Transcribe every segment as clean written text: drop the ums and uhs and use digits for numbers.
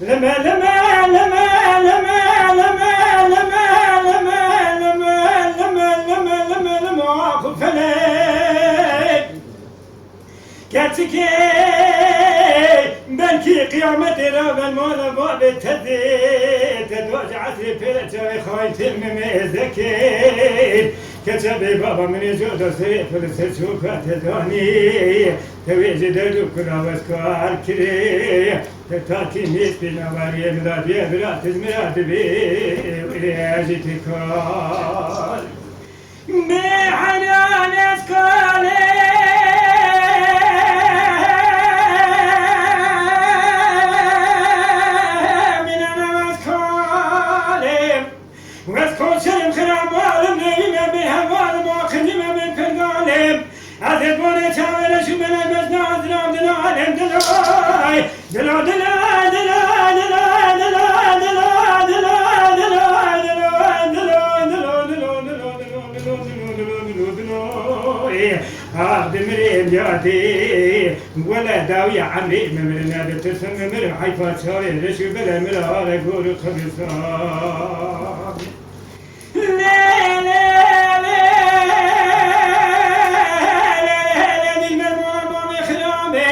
لما لما لما لما لما لما لما لما لما لما لما لما فلك كاتكي بلكي قيامتي راب المولى باب التدين تدوج عسري بيرتوي خوي تلم ميزكين كتبي بابا من يجود سريع فلسل تدوني تويجي دردو كنا واسكوار كري تتاكي ميس بنا واري بلاد يبرا تزمرات بي ورياجي تكال بحنان اسكالي من انا واسكالي واسكال شرم خرام والم نيمة بها والم وخدمة من كرقالم عزيز بوني تاويل شو من المجنى عزرام دلالم دلاي دلا دلا دلا دلا دلا دلا دلا دلا عبد مريم جاتي ولا داوي عمري من نادر تسمى من حيفا شاري رشي بلا ملا على قول خبصان لا لا لا لا دي المرمى بابي خرامي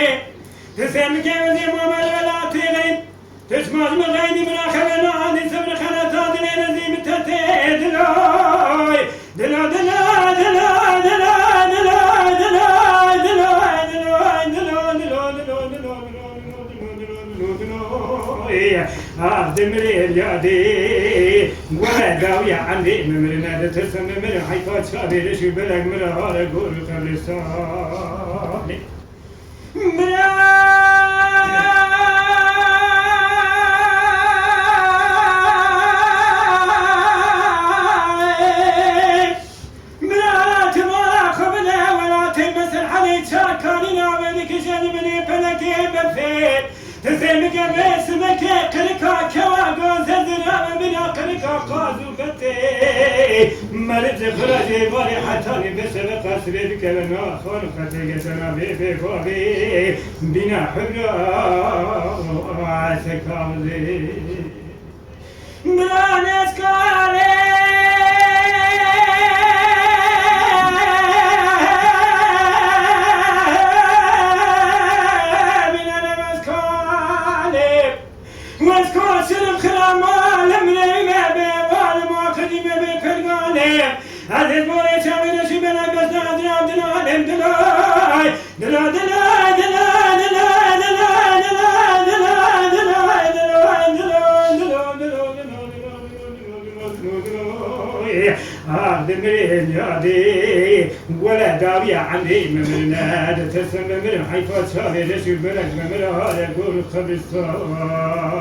تسمى كيف ماما ولا تغيب تسمع مغيني من آخرنا عندي سبر خلطات لين زي متتي دلاي دلا دلا دلا دلا دلا دلا دلا عبد مريم جادي ولا داوية عندي ممرنا تسمى من حيفات شادي لشي بلق مرا على قول قبرستاني تسمك باسمك قرقا كواغو زرزرا بنا قرقا قازو بتي مرد خراجي باري حتاني بسبق سبيبك لنا خون خطيك سنا بيبي فوبي بنا حبرا عسكاوزي بلا نسكالي عزيز بوري شاوي نشي بلا بس نادرام دلالم دلاي دلا دلا دلا دلا دلا دلا دلا دلا عبد المريم جادي ولا داوية عندي من نادر تسمى من حيفا شاوي نشي بلا ممرا يقول خبصان